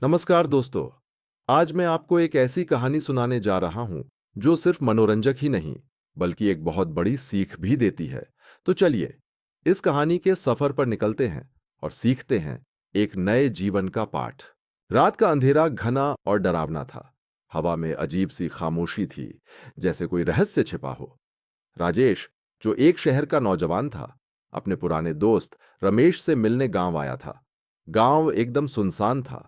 नमस्कार दोस्तों। आज मैं आपको एक ऐसी कहानी सुनाने जा रहा हूं जो सिर्फ मनोरंजक ही नहीं बल्कि एक बहुत बड़ी सीख भी देती है। तो चलिए इस कहानी के सफर पर निकलते हैं और सीखते हैं एक नए जीवन का पाठ। रात का अंधेरा घना और डरावना था। हवा में अजीब सी खामोशी थी, जैसे कोई रहस्य छिपा हो। राजेश, जो एक शहर का नौजवान था, अपने पुराने दोस्त रमेश से मिलने गांव आया था। गांव एकदम सुनसान था।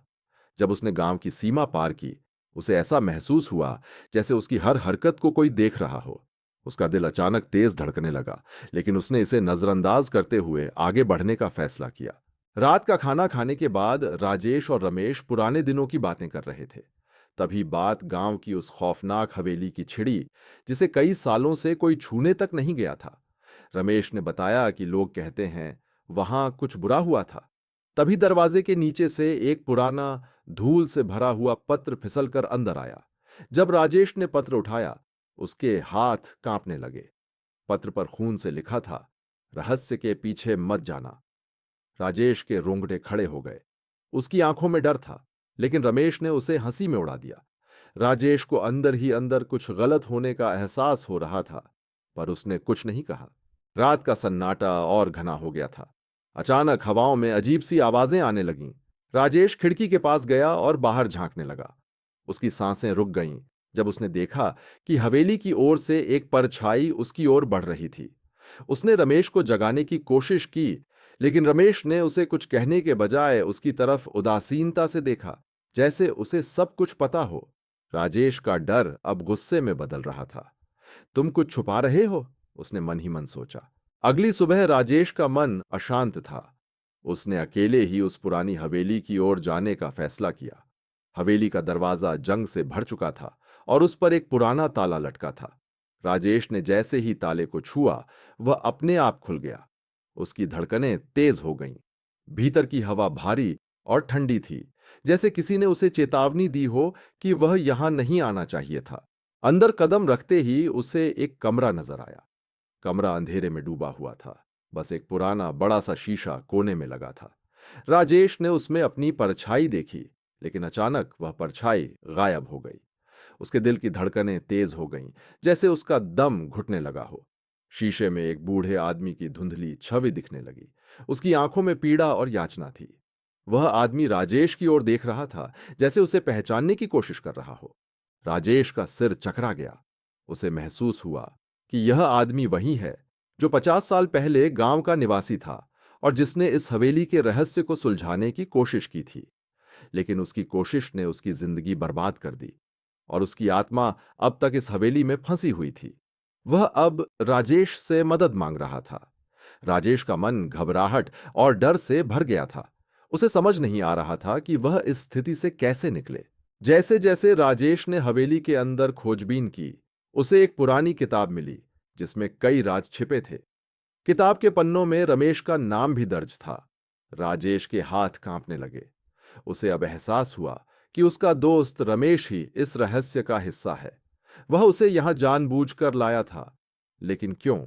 जब उसने गांव की सीमा पार की, उसे ऐसा महसूस हुआ जैसे उसकी हर हरकत को कोई देख रहा हो। उसका दिल अचानक तेज धड़कने लगा, लेकिन उसने इसे नजरअंदाज करते हुए आगे बढ़ने का फैसला किया। रात का खाना खाने के बाद राजेश और रमेश पुराने दिनों की बातें कर रहे थे। तभी बात गांव की उस खौफनाक हवेली की छिड़ी, जिसे कई सालों से कोई छूने तक नहीं गया था। रमेश ने बताया कि लोग कहते हैं वहां कुछ बुरा हुआ था। तभी दरवाजे के नीचे से एक पुराना धूल से भरा हुआ पत्र फिसलकर अंदर आया। जब राजेश ने पत्र उठाया, उसके हाथ कांपने लगे। पत्र पर खून से लिखा था, रहस्य के पीछे मत जाना। राजेश के रोंगटे खड़े हो गए। उसकी आंखों में डर था, लेकिन रमेश ने उसे हंसी में उड़ा दिया। राजेश को अंदर ही अंदर कुछ गलत होने का एहसास हो रहा था, पर उसने कुछ नहीं कहा। रात का सन्नाटा और घना हो गया था। अचानक हवाओं में अजीब सी आवाजें आने लगीं। राजेश खिड़की के पास गया और बाहर झांकने लगा। उसकी सांसें रुक गईं जब उसने देखा कि हवेली की ओर से एक परछाई उसकी ओर बढ़ रही थी। उसने रमेश को जगाने की कोशिश की, लेकिन रमेश ने उसे कुछ कहने के बजाय उसकी तरफ उदासीनता से देखा, जैसे उसे सब कुछ पता हो। राजेश का डर अब गुस्से में बदल रहा था। तुम कुछ छुपा रहे हो, उसने मन ही मन सोचा। अगली सुबह राजेश का मन अशांत था। उसने अकेले ही उस पुरानी हवेली की ओर जाने का फैसला किया। हवेली का दरवाजा जंग से भर चुका था और उस पर एक पुराना ताला लटका था। राजेश ने जैसे ही ताले को छुआ, वह अपने आप खुल गया। उसकी धड़कनें तेज हो गईं। भीतर की हवा भारी और ठंडी थी, जैसे किसी ने उसे चेतावनी दी हो कि वह यहां नहीं आना चाहिए था। अंदर कदम रखते ही उसे एक कमरा नजर आया। कमरा अंधेरे में डूबा हुआ था। बस एक पुराना बड़ा सा शीशा कोने में लगा था। राजेश ने उसमें अपनी परछाई देखी, लेकिन अचानक वह परछाई गायब हो गई। उसके दिल की धड़कनें तेज हो गईं, जैसे उसका दम घुटने लगा हो। शीशे में एक बूढ़े आदमी की धुंधली छवि दिखने लगी। उसकी आंखों में पीड़ा और याचना थी। वह आदमी राजेश की ओर देख रहा था, जैसे उसे पहचानने की कोशिश कर रहा हो। राजेश का सिर चकरा गया। उसे महसूस हुआ कि यह आदमी वही है जो 50 साल पहले गांव का निवासी था और जिसने इस हवेली के रहस्य को सुलझाने की कोशिश की थी। लेकिन उसकी कोशिश ने उसकी जिंदगी बर्बाद कर दी और उसकी आत्मा अब तक इस हवेली में फंसी हुई थी। वह अब राजेश से मदद मांग रहा था। राजेश का मन घबराहट और डर से भर गया था। उसे समझ नहीं आ रहा था कि वह इस स्थिति से कैसे निकले। जैसे जैसे राजेश ने हवेली के अंदर खोजबीन की, उसे एक पुरानी किताब मिली जिसमें कई राज छिपे थे। किताब के पन्नों में रमेश का नाम भी दर्ज था। राजेश के हाथ कांपने लगे। उसे अब एहसास हुआ कि उसका दोस्त रमेश ही इस रहस्य का हिस्सा है। वह उसे यहां जानबूझकर लाया था, लेकिन क्यों?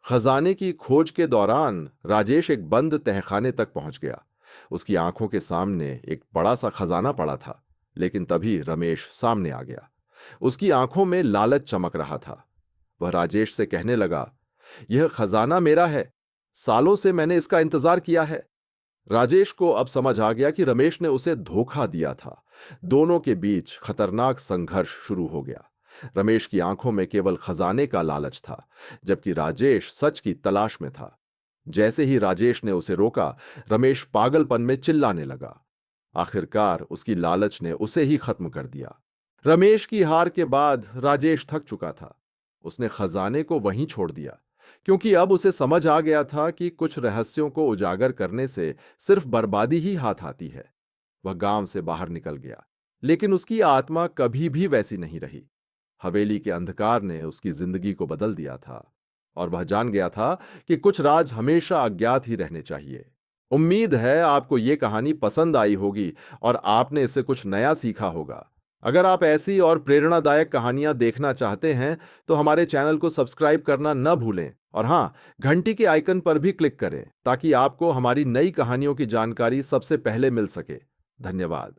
खजाने की खोज के दौरान राजेश एक बंद तहखाने तक पहुंच गया। उसकी आंखों के सामने एक बड़ा सा खजाना पड़ा था, लेकिन तभी रमेश सामने आ गया। उसकी आंखों में लालच चमक रहा था। वह राजेश से कहने लगा, यह खजाना मेरा है। सालों से मैंने इसका इंतजार किया है। राजेश को अब समझ आ गया कि रमेश ने उसे धोखा दिया था। दोनों के बीच खतरनाक संघर्ष शुरू हो गया। रमेश की आंखों में केवल खजाने का लालच था, जबकि राजेश सच की तलाश में था। जैसे ही राजेश ने उसे रोका, रमेश पागलपन में चिल्लाने लगा। आखिरकार उसकी लालच ने उसे ही खत्म कर दिया। रमेश की हार के बाद राजेश थक चुका था। उसने खजाने को वहीं छोड़ दिया, क्योंकि अब उसे समझ आ गया था कि कुछ रहस्यों को उजागर करने से सिर्फ बर्बादी ही हाथ आती है। वह गांव से बाहर निकल गया, लेकिन उसकी आत्मा कभी भी वैसी नहीं रही। हवेली के अंधकार ने उसकी जिंदगी को बदल दिया था और वह जान गया था कि कुछ राज हमेशा अज्ञात ही रहने चाहिए। उम्मीद है आपको यह कहानी पसंद आई होगी और आपने इससे कुछ नया सीखा होगा। अगर आप ऐसी और प्रेरणादायक कहानियां देखना चाहते हैं तो हमारे चैनल को सब्सक्राइब करना न भूलें और हां, घंटी के आइकन पर भी क्लिक करें ताकि आपको हमारी नई कहानियों की जानकारी सबसे पहले मिल सके। धन्यवाद।